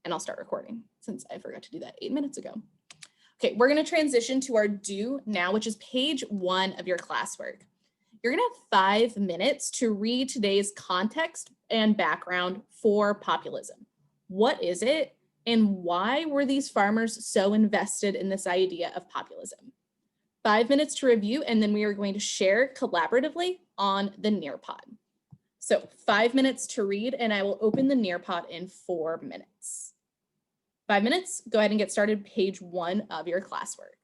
and I'll start recording since I forgot to do that 8 minutes ago. Okay, we're going to transition to our do now, which is page 1 of your classwork. You're going to have 5 minutes to read today's context and background for populism. What is it, and why were these farmers so invested in this idea of populism? 5 minutes to review, and then we are going to share collaboratively on the Nearpod. So 5 minutes to read, and I will open the Nearpod in 4 minutes. 5 minutes, go ahead and get started, page 1 of your classwork.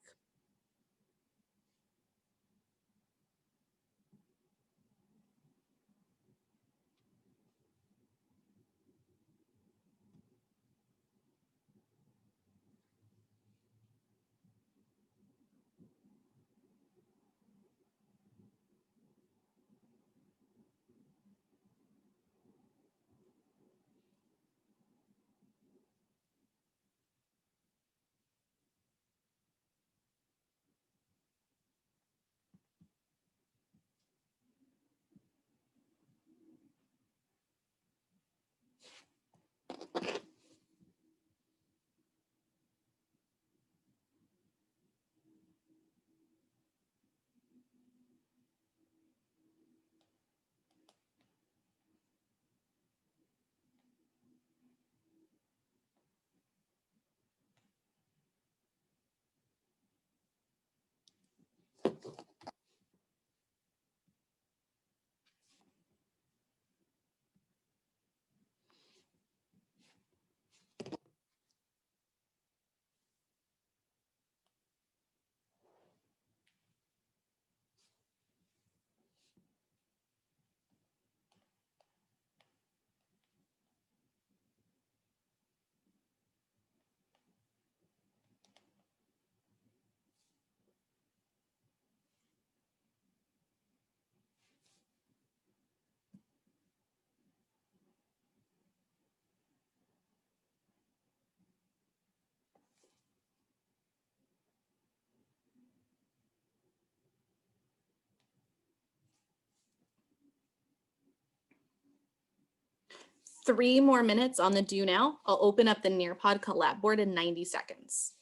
Three more minutes on the do now. I'll open up the Nearpod collab board in 90 seconds.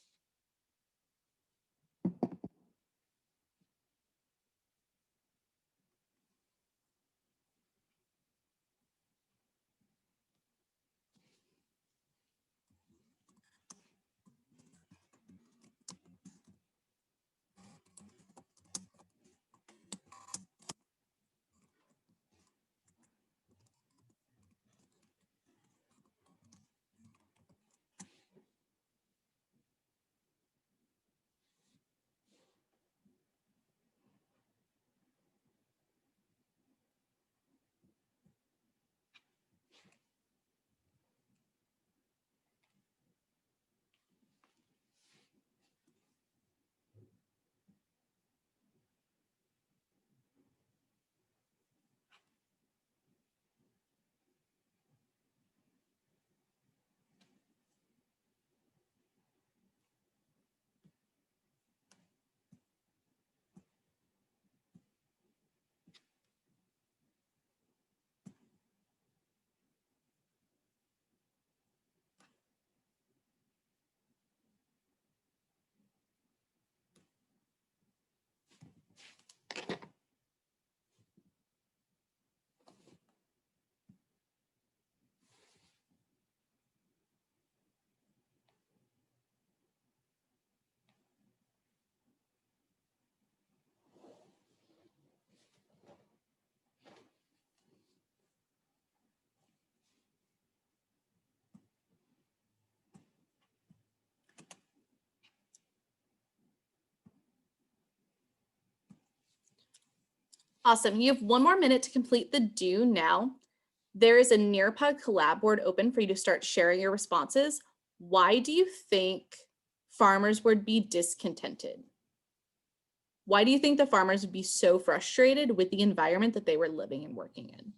Awesome. You have 1 more minute to complete the do now. There is a Nearpod collab board open for you to start sharing your responses. Why do you think farmers would be discontented? Why do you think the farmers would be so frustrated with the environment that they were living and working in?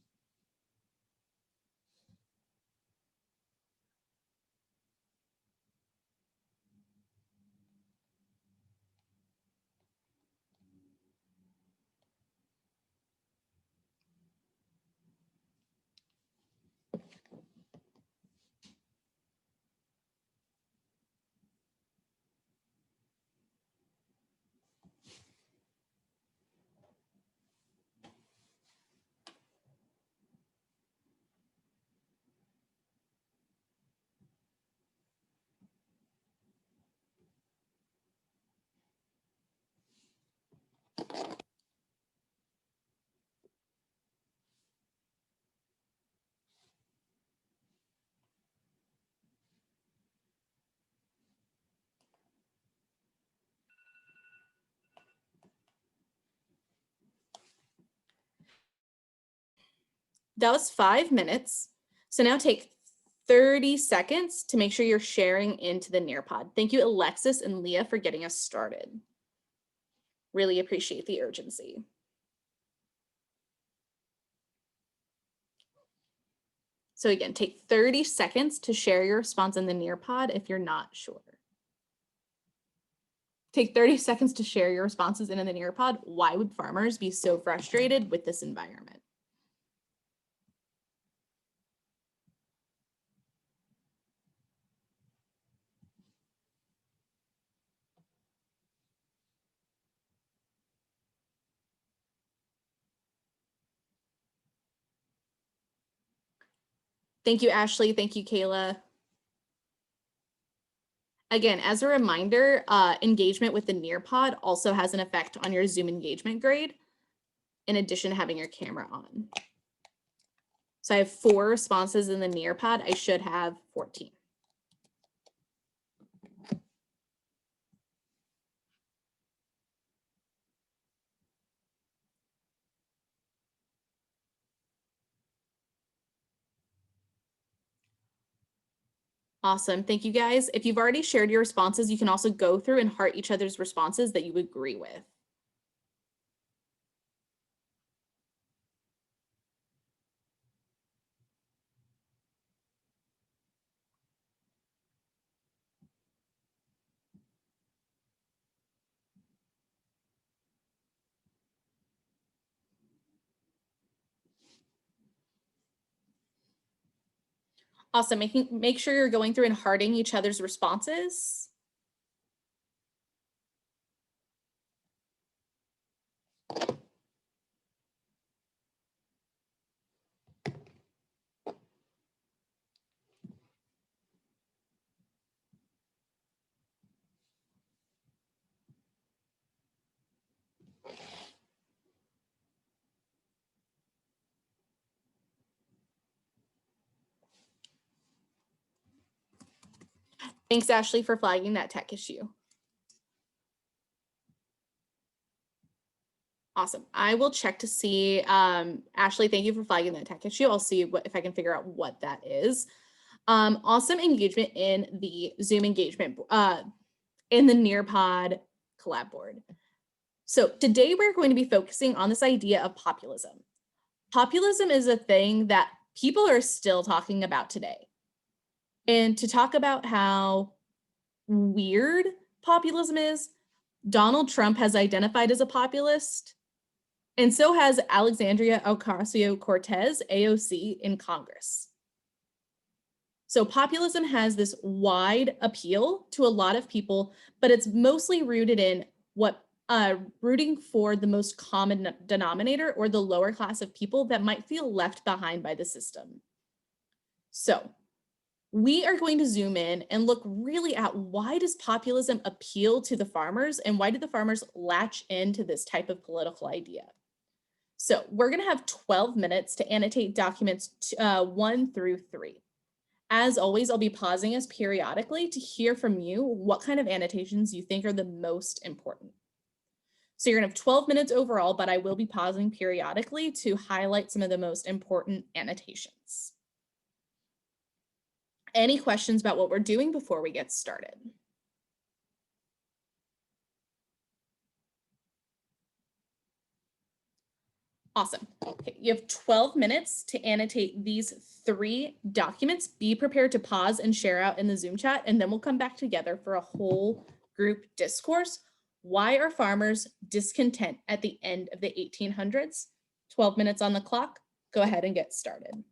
That was 5 minutes. So now take 30 seconds to make sure you're sharing into the Nearpod. Thank you, Alexis and Leah, for getting us started. Really appreciate the urgency. So again, take 30 seconds to share your response in the Nearpod if you're not sure. Take 30 seconds to share your responses in the Nearpod. Why would farmers be so frustrated with this environment? Thank you, Ashley. Thank you, Kayla. Again, as a reminder, engagement with the Nearpod also has an effect on your Zoom engagement grade, in addition to having your camera on. So I have 4 responses in the Nearpod. I should have 14. Awesome. Thank you, guys. If you've already shared your responses, you can also go through and heart each other's responses that you agree with. Awesome. Make sure you're going through and hearting each other's responses. Thanks, Ashley, for flagging that tech issue. Awesome. I will check to see, Ashley, thank you for flagging that tech issue. I'll see if I can figure out what that is. Awesome engagement in the Zoom engagement, in the Nearpod collab board. So today we're going to be focusing on this idea of populism. Populism is a thing that people are still talking about today. And to talk about how weird populism is, Donald Trump has identified as a populist, and so has Alexandria Ocasio-Cortez, AOC, in Congress. So populism has this wide appeal to a lot of people, but it's mostly rooted in rooting for the most common denominator or the lower class of people that might feel left behind by the system. So we are going to zoom in and look really at why does populism appeal to the farmers and why do the farmers latch into this type of political idea? So we're going to have 12 minutes to annotate documents 1 through 3. As always, I'll be pausing us periodically to hear from you what kind of annotations you think are the most important. So you're going to have 12 minutes overall, but I will be pausing periodically to highlight some of the most important annotations. Any questions about what we're doing before we get started? Awesome. Okay, you have 12 minutes to annotate these 3 documents. Be prepared to pause and share out in the Zoom chat, and then we'll come back together for a whole group discourse. Why are farmers discontent at the end of the 1800s? 12 minutes on the clock. Go ahead and get started.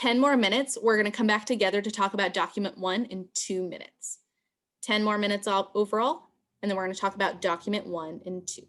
10 more minutes, we're going to come back together to talk about document 1 in 2 minutes. 10 more minutes overall, and then we're going to talk about document 1 in 2.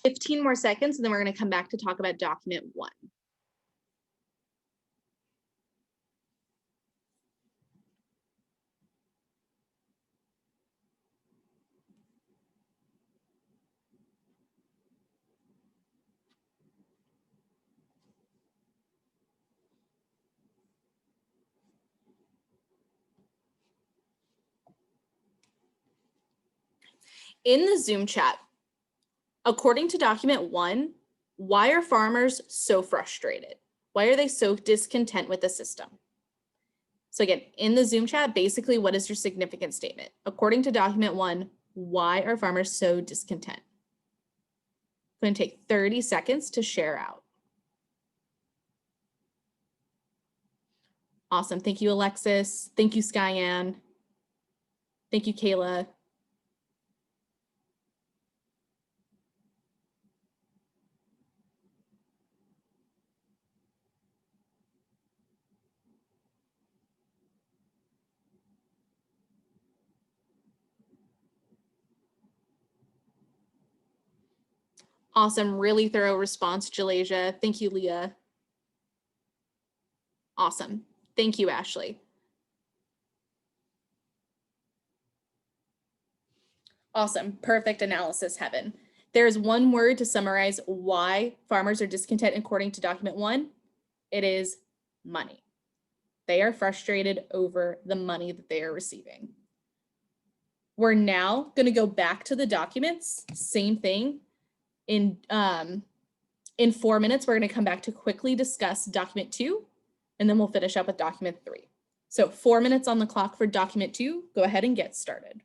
Fifteen more seconds, and then we're going to come back to talk about document 1. In the Zoom chat, according to document 1, why are farmers so frustrated? Why are they so discontent with the system? So again, in the Zoom chat, basically, what is your significant statement? According to document 1, why are farmers so discontent? I'm going to take 30 seconds to share out. Awesome. Thank you, Alexis. Thank you, Skyanne. Thank you, Kayla. Awesome. Really thorough response, Jalasia. Thank you, Leah. Awesome. Thank you, Ashley. Awesome. Perfect analysis, Heaven. There's one word to summarize why farmers are discontent according to document 1. It is money. They are frustrated over the money that they are receiving. We're now going to go back to the documents. Same thing. In 4 minutes, we're going to come back to quickly discuss document 2, and then we'll finish up with document 3. So 4 minutes on the clock for document 2. Go ahead and get started.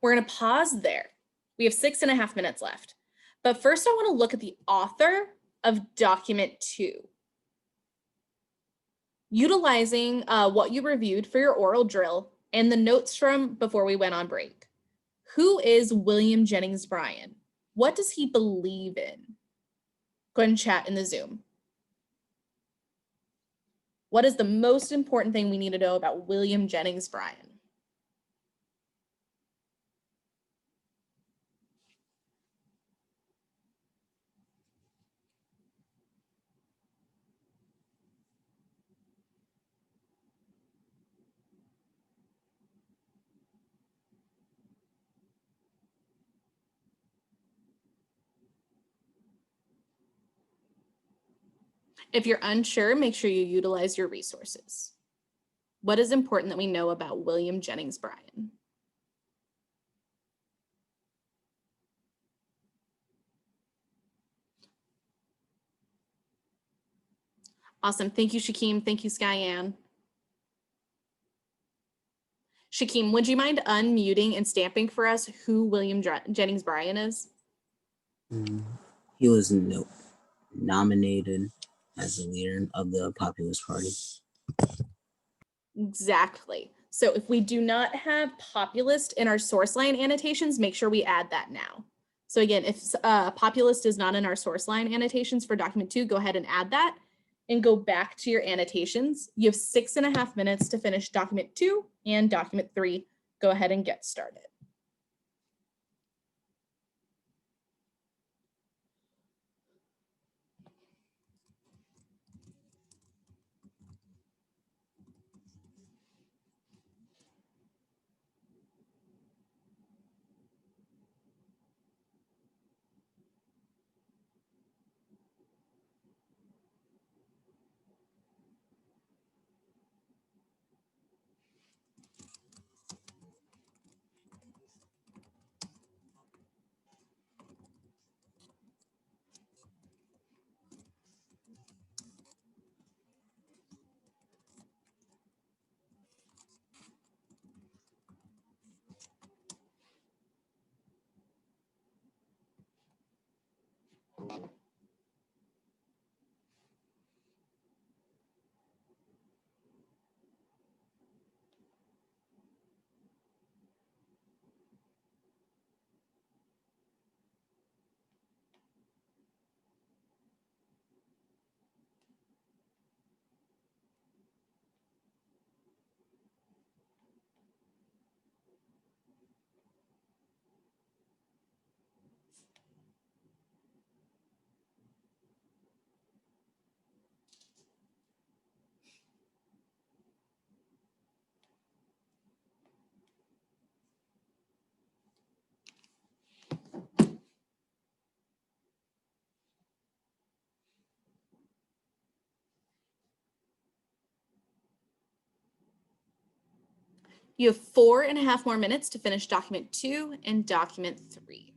We're going to pause there. We have 6.5 minutes left. But first, I want to look at the author of document 2. Utilizing what you reviewed for your oral drill and the notes from before we went on break. Who is William Jennings Bryan? What does he believe in? Go ahead and chat in the Zoom. What is the most important thing we need to know about William Jennings Bryan? If you're unsure, make sure you utilize your resources. What is important that we know about William Jennings Bryan? Awesome. Thank you, Shakeem. Thank you, Skyanne. Shakeem, would you mind unmuting and stamping for us who William Jennings Bryan is? He was nominated as the leader of the Populist Party. Exactly. So if we do not have populist in our source line annotations, make sure we add that now. So again, if populist is not in our source line annotations for document 2, go ahead and add that and go back to your annotations. You have 6.5 minutes to finish document 2 and document 3. Go ahead and get started. You have 4.5 more minutes to finish document 2 and document 3.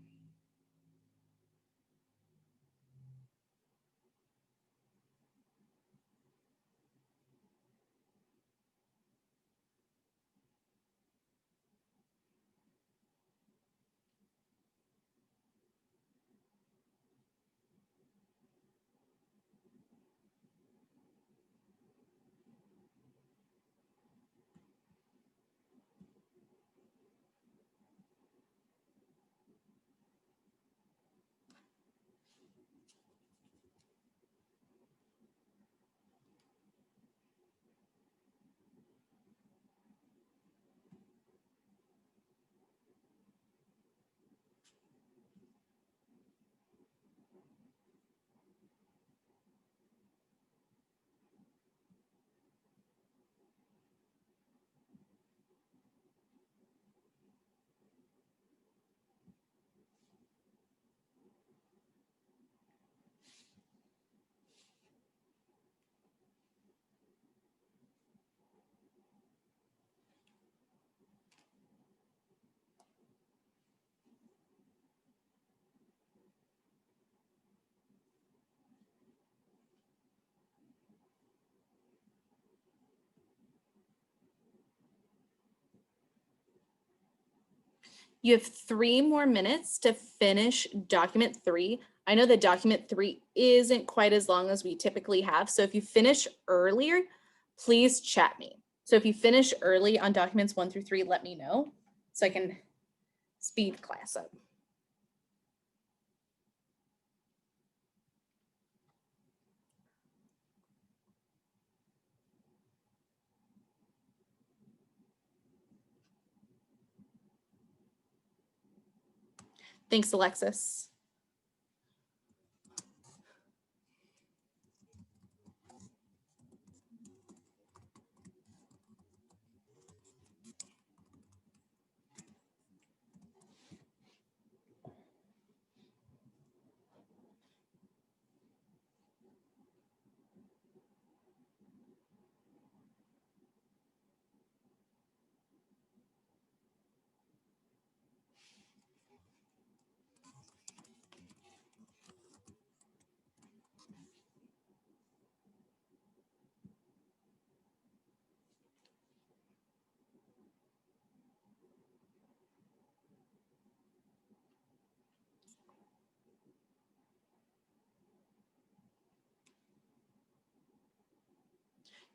You have 3 more minutes to finish document 3. I know that document 3 isn't quite as long as we typically have. So if you finish earlier, please chat me. So if you finish early on documents 1 through 3, let me know so I can speed class up. Thanks, Alexis.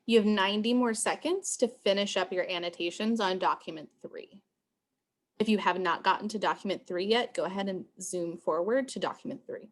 You have 90 more seconds to finish up your annotations on document 3. If you have not gotten to document 3 yet, go ahead and zoom forward to document 3.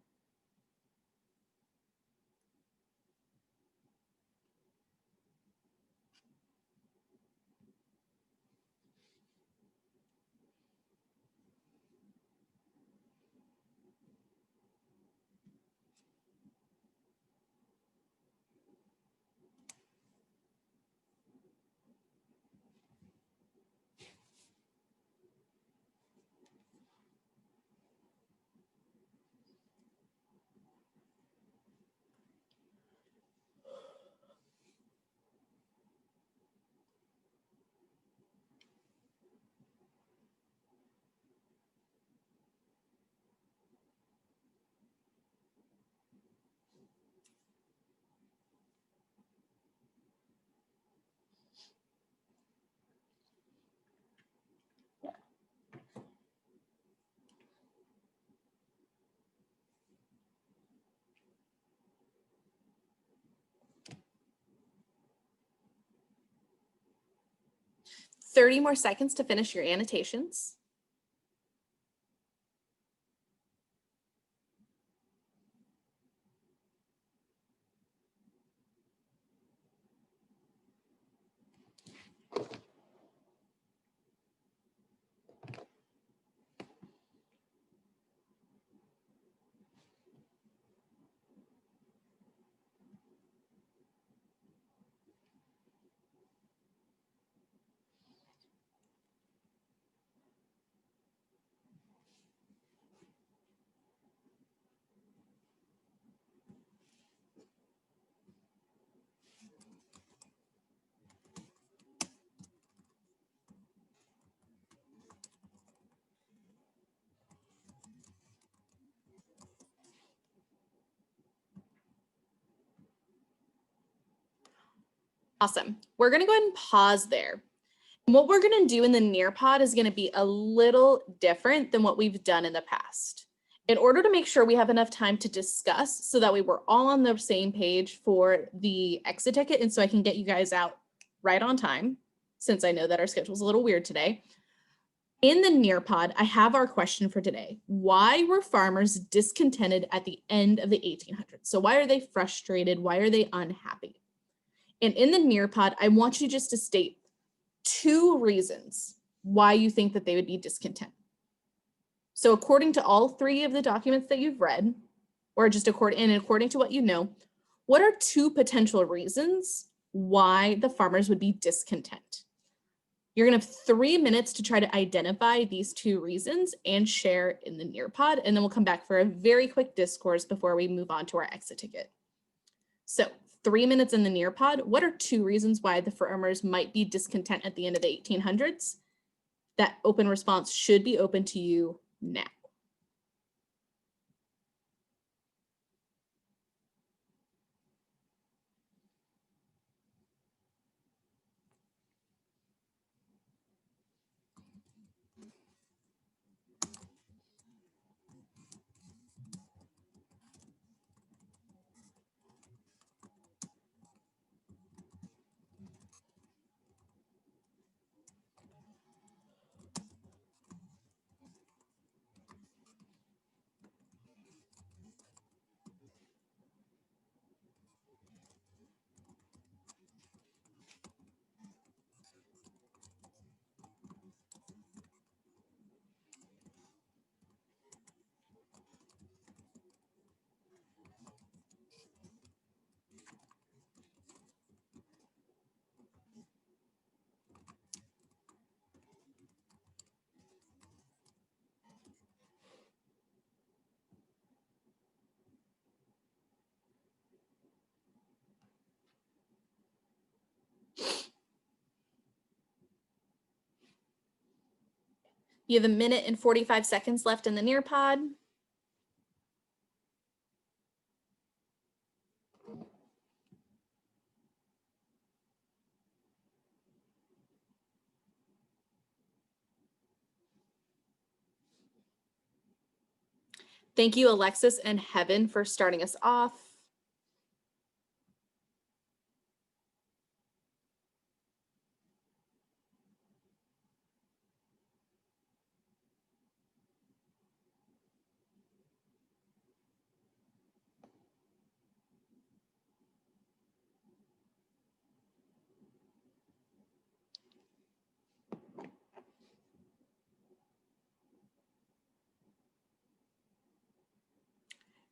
Thirty more seconds to finish your annotations. Awesome. We're going to go ahead and pause there. And what we're going to do in the Nearpod is going to be a little different than what we've done in the past. In order to make sure we have enough time to discuss so that we were all on the same page for the exit ticket and so I can get you guys out right on time, since I know that our schedule is a little weird today. In the Nearpod, I have our question for today. Why were farmers discontented at the end of the 1800s? So why are they frustrated? Why are they unhappy? And in the Nearpod, I want you just to state 2 reasons why you think that they would be discontent. So according to all 3 of the documents that you've read, or just according to what you know, what are 2 potential reasons why the farmers would be discontent? You're gonna have 3 minutes to try to identify these 2 reasons and share in the Nearpod, and then we'll come back for a very quick discourse before we move on to our exit ticket. So 3 minutes in the Nearpod, what are 2 reasons why the farmers might be discontent at the end of the 1800s? That open response should be open to you now. You have 1 minute and 45 seconds left in the Nearpod. Thank you, Alexis and Heaven, for starting us off.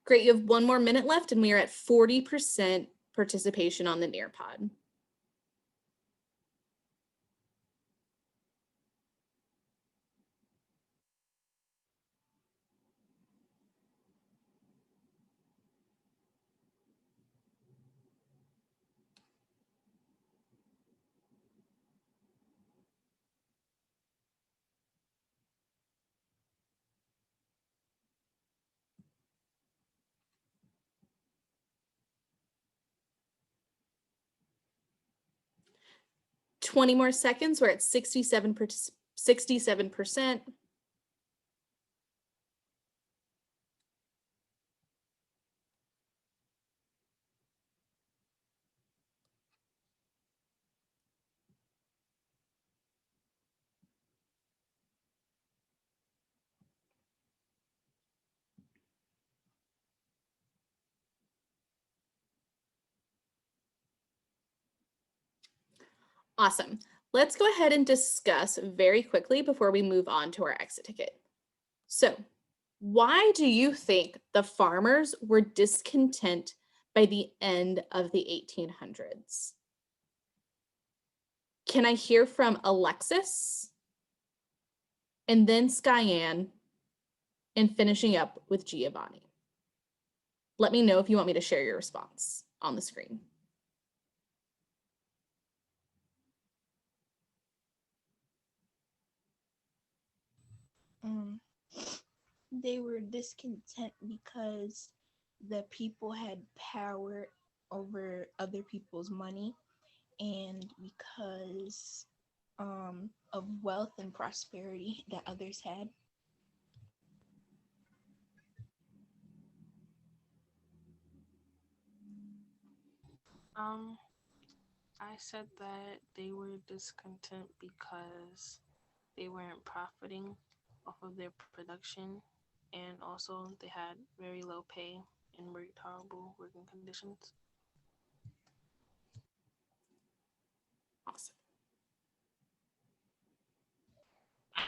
Great, you have 1 more minute left and we are at 40% participation on the Nearpod. Twenty more seconds, we're at 67%. Awesome. Let's go ahead and discuss very quickly before we move on to our exit ticket. So, why do you think the farmers were discontent by the end of the 1800s? Can I hear from Alexis and then Skyanne and finishing up with Giovanni? Let me know if you want me to share your response on the screen. They were discontent because the people had power over other people's money and because of wealth and prosperity that others had. I said that they were discontent because they weren't profiting off of their production, and also they had very low pay and worked horrible working conditions. Awesome.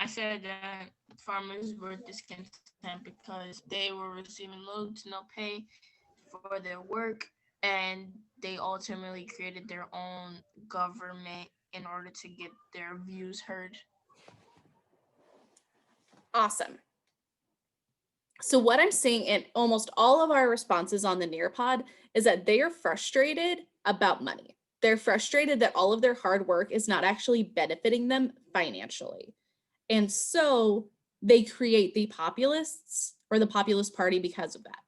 I said that farmers were discontent because they were receiving little to no pay for their work, and they ultimately created their own government in order to get their views heard. Awesome. So what I'm seeing in almost all of our responses on the Nearpod is that they are frustrated about money. They're frustrated that all of their hard work is not actually benefiting them financially. And so they create the populists or the populist party because of that.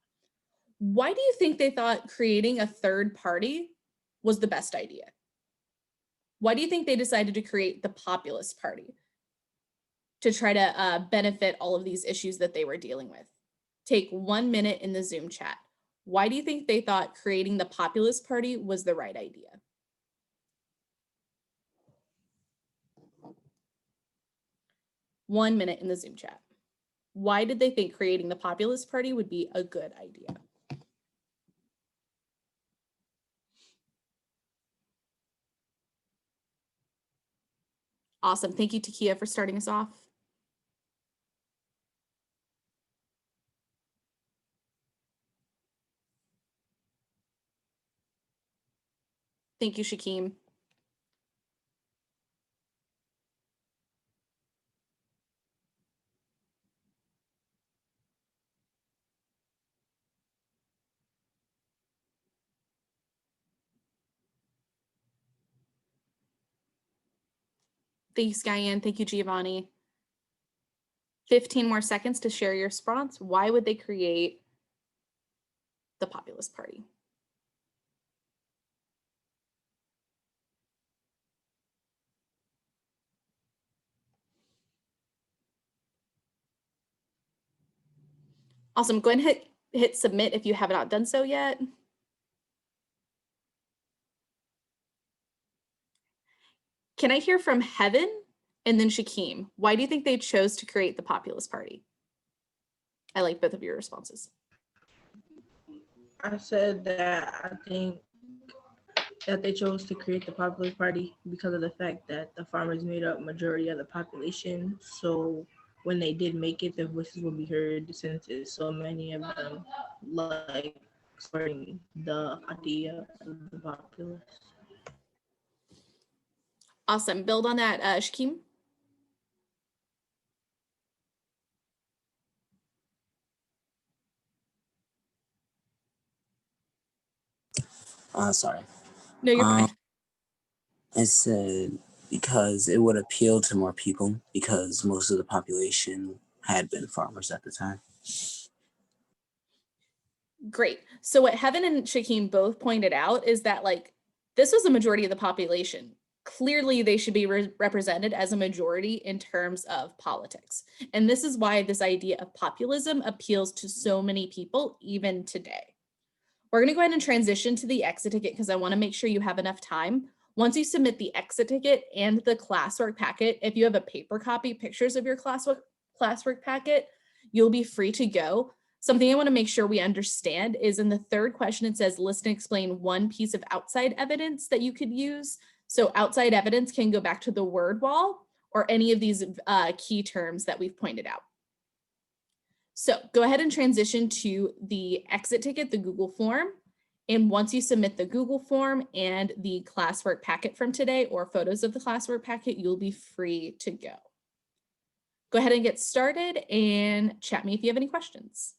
Why do you think they thought creating a third party was the best idea? Why do you think they decided to create the populist party to try to benefit all of these issues that they were dealing with? Take 1 minute in the Zoom chat. Why do you think they thought creating the populist party was the right idea? One minute in the Zoom chat. Why did they think creating the populist party would be a good idea? Awesome. Thank you, Takia, for starting us off. Thank you, Shakeem. Thanks, Skyanne. Thank you, Giovanni. 15 more seconds to share your response. Why would they create the Populist Party? Awesome. Go ahead and hit submit if you have not done so yet. Can I hear from Heaven and then Shakeem? Why do you think they chose to create the Populist Party? I like both of your responses. I said that I think that they chose to create the Populist Party because of the fact that the farmers made up majority of the population. So when they did make it, their voices will be heard since it's so many of them like supporting the idea of the populace. Awesome. Build on that, Shakeem. Sorry. No, you're fine. I said because it would appeal to more people because most of the population had been farmers at the time. Great. So what Heaven and Shakeem both pointed out is that like this was a majority of the population. Clearly, they should be represented as a majority in terms of politics. And this is why this idea of populism appeals to so many people even today. We're going to go ahead and transition to the exit ticket because I want to make sure you have enough time. Once you submit the exit ticket and the classwork packet, if you have a paper copy, pictures of your classwork packet, you'll be free to go. Something I want to make sure we understand is in the third question, it says list and explain one piece of outside evidence that you could use. So outside evidence can go back to the word wall or any of these key terms that we've pointed out. So go ahead and transition to the exit ticket, the Google form. And once you submit the Google form and the classwork packet from today or photos of the classwork packet, you'll be free to go. Go ahead and get started and chat me if you have any questions.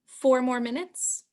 Four more minutes.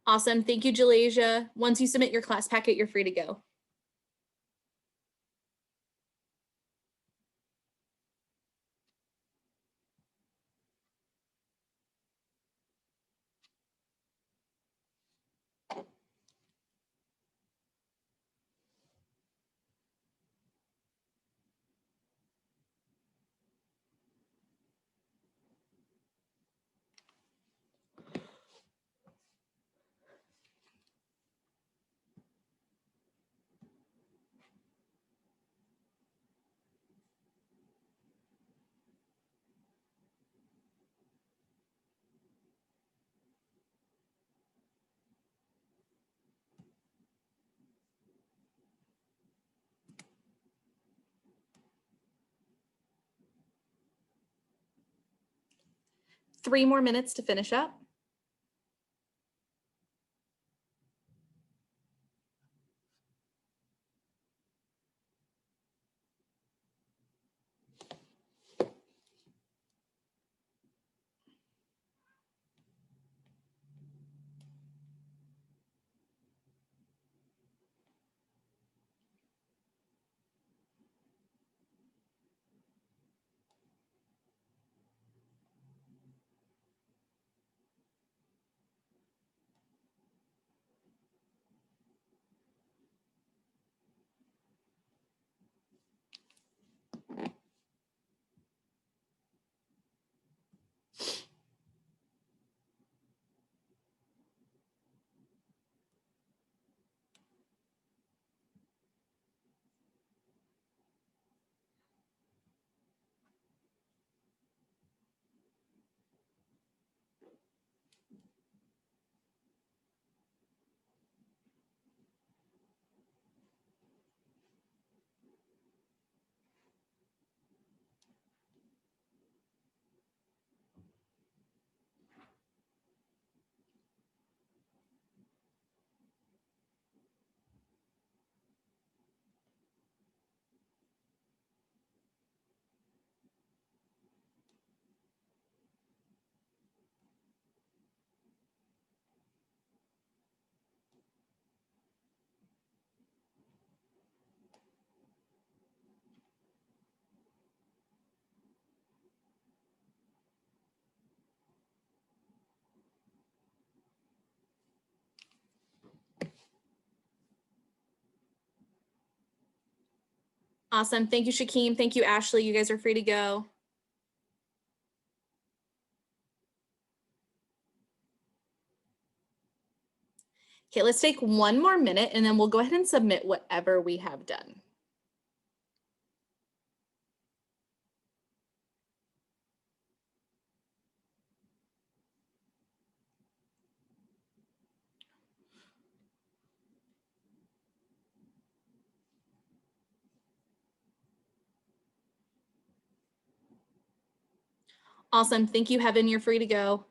Awesome. Thank you, Jalasia. Once you submit your class packet, you're free to go. Three more minutes to finish up. Awesome. Thank you, Shakeem. Thank you, Ashley. You guys are free to go. Okay, let's take one more minute and then we'll go ahead and submit whatever we have done. Awesome. Thank you, Heaven. You're free to go.